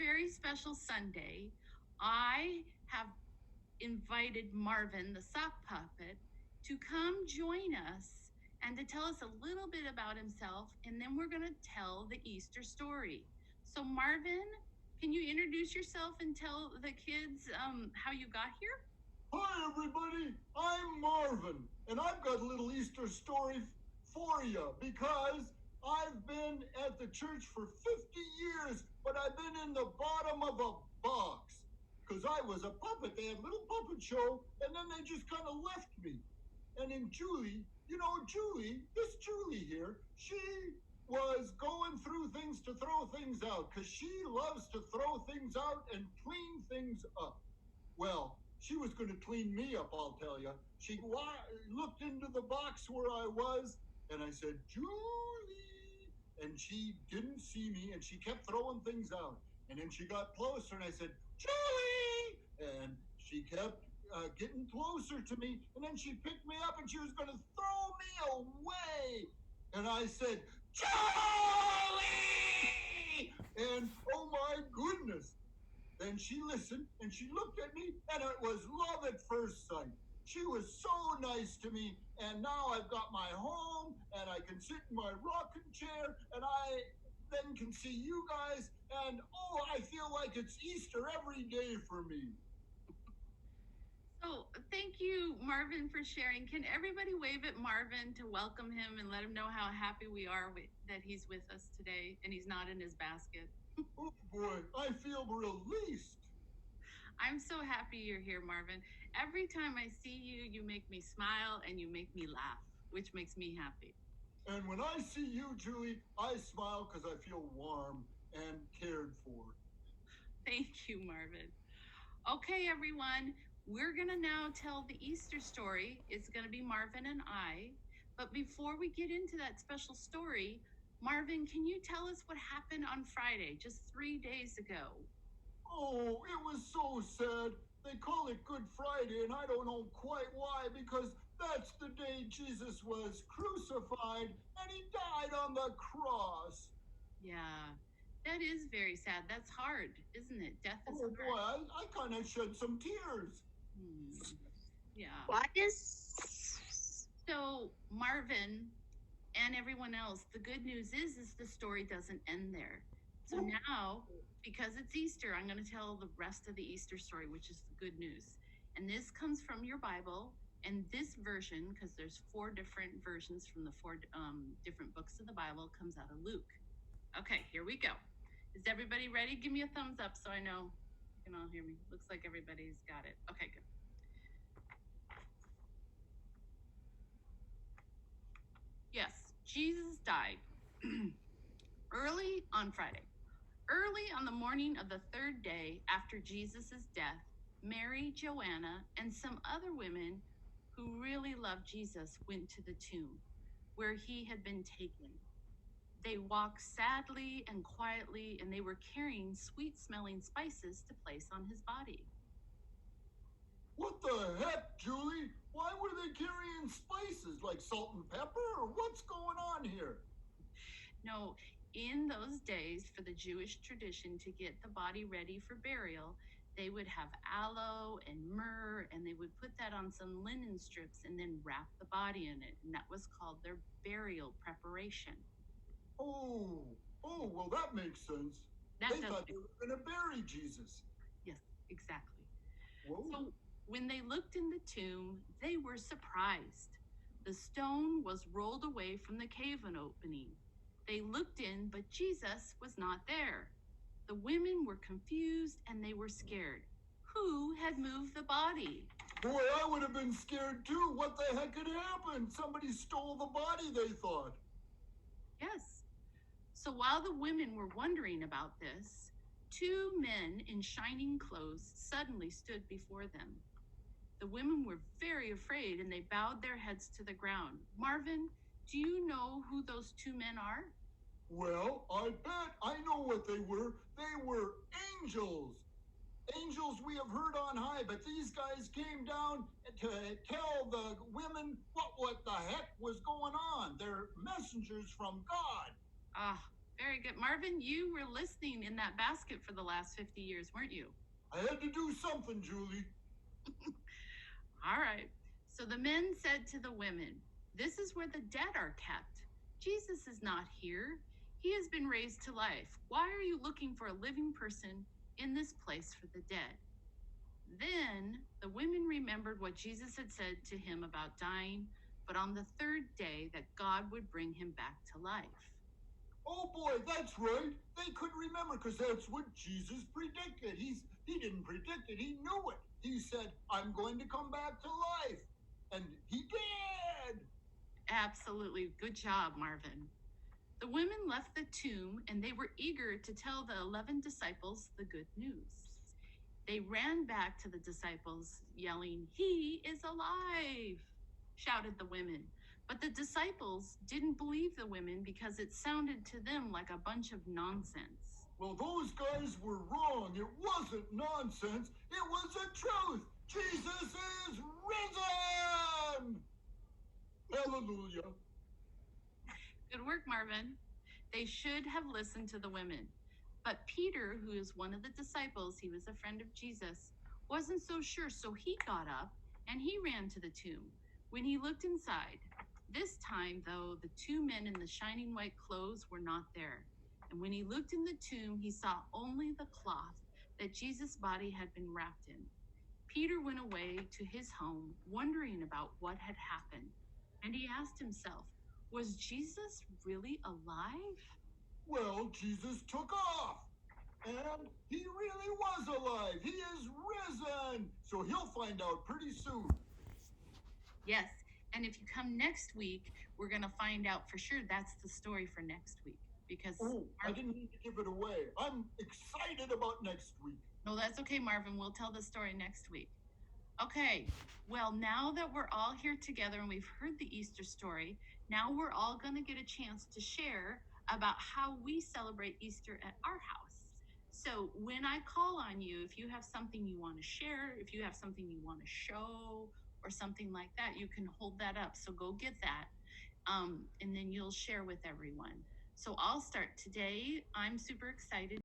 very special Sunday, I have invited Marvin, the sock puppet, to come join us and to tell us a little bit about himself, and then we're going to tell the Easter story. So Marvin, can you introduce yourself and tell the kids how you got here? Hi, everybody. I'm Marvin, and I've got a little Easter story for you because I've been at the church for 50 years, but I've been in the bottom of a box because I was a puppet. They had a little puppet show, and then they just kind of left me. And in Julie, this Julie here, she was going through things to throw things out because she loves to throw things out and clean things up. Well, she was going to clean me up, I'll tell you. She looked into the box where I was, and I said, Julie. And she didn't see me, and she kept throwing things out. And then she got closer, and I said, Julie. And she kept getting closer to me, and then she picked me up, and she was going to throw me away. And I said, Julie! And oh my goodness. Then she listened and she looked at me, and it was love at first sight. She was so nice to me, and now I've got my home, and I can sit in my rocking chair, and I then can see you guys, and oh, I feel like it's Easter every day for me. So thank you, Marvin, for sharing. Can everybody wave at Marvin to welcome him and let him know how happy we are that he's with us today and he's not in his basket? Oh boy, I feel released. I'm so happy you're here, Marvin. Every time I see you, you make me smile and you make me laugh, which makes me happy. And when I see you, Julie, I smile because I feel warm and cared for. Thank you, Marvin. Okay, everyone, we're going to now tell the Easter story. It's going to be Marvin and I. But before we get into that special story, Marvin, can you tell us what happened on Friday, just 3 days ago? Oh, it was so sad. They call it Good Friday, and I don't know quite why, because that's the day Jesus was crucified and he died on the cross. Yeah, that is very sad. That's hard, isn't it? Death is hard. Boy, I kind of shed some tears. Yeah. What is? So, Marvin and everyone else, the good news is the story doesn't end there. So now, because it's Easter, I'm going to tell the rest of the Easter story, which is the good news. And this comes from your Bible. And this version, because there's 4 different versions from the 4 different books of the Bible, comes out of Luke. Okay, here we go. Is everybody ready? Give me a thumbs up so I know you can all hear me. Looks like everybody's got it. Okay, good. Yes, Jesus died early on Friday. Early on the morning of the 3rd day after Jesus' death, Mary, Joanna, and some other women who really loved Jesus went to the tomb where he had been taken. They walked sadly and quietly, and they were carrying sweet-smelling spices to place on his body. What the heck, Julie? Why were they carrying spices like salt and pepper, or what's going on here? No, in those days, for the Jewish tradition to get the body ready for burial, they would have aloe and myrrh, and they would put that on some linen strips and then wrap the body in it. And that was called their burial preparation. Oh, well, that makes sense. They thought they were going to bury Jesus. Yes, exactly. Whoa. So when they looked in the tomb, they were surprised. The stone was rolled away from the cave opening. They looked in, but Jesus was not there. The women were confused and they were scared. Who had moved the body? Boy, I would have been scared too. What the heck had happened? Somebody stole the body, they thought. Yes. So while the women were wondering about this, 2 men in shining clothes suddenly stood before them. The women were very afraid and they bowed their heads to the ground. Marvin, do you know who those 2 men are? Well, I bet I know what they were. They were angels. Angels we have heard on high, but these guys came down to tell the women what the heck was going on. They're messengers from God. Ah, Very good. Marvin, you were listening in that basket for the last 50 years, weren't you? I had to do something, Julie. All right. So the men said to the women, "This is where the dead are kept. Jesus is not here. He has been raised to life. Why are you looking for a living person in this place for the dead?" Then the women remembered what Jesus had said to him about dying, but on the third day that God would bring him back to life. Oh boy, that's right. They could remember because that's what Jesus predicted. He didn't predict it, he knew it. He said, "I'm going to come back to life." And he did. Absolutely. Good job, Marvin. The women left the tomb and they were eager to tell the 11 disciples the good news. They ran back to the disciples, yelling, "He is alive!" shouted the women. But the disciples didn't believe the women because it sounded to them like a bunch of nonsense. Well, those guys were wrong. It wasn't nonsense. It was the truth. Jesus is risen! Hallelujah. Good work, Marvin. They should have listened to the women. But Peter, who is one of the disciples, he was a friend of Jesus, wasn't so sure, so he got up and he ran to the tomb. When he looked inside, this time, though, the two men in the shining white clothes were not there. And when he looked in the tomb, he saw only the cloth that Jesus' body had been wrapped in. Peter went away to his home, wondering about what had happened. And he asked himself, was Jesus really alive? Well, Jesus took off. And he really was alive. He is risen. So he'll find out pretty soon. Yes, and if you come next week, we're going to find out for sure that's the story for next week. Because Oh, I didn't mean to give it away. I'm excited about next week. No, that's okay, Marvin. We'll tell the story next week. Okay, well, now that we're all here together and we've heard the Easter story, now we're all going to get a chance to share about how we celebrate Easter at our house. So when I call on you, if you have something you want to share, if you have something you want to show or something like that, you can hold that up. So go get that, and then you'll share with everyone. So I'll start today. I'm super excited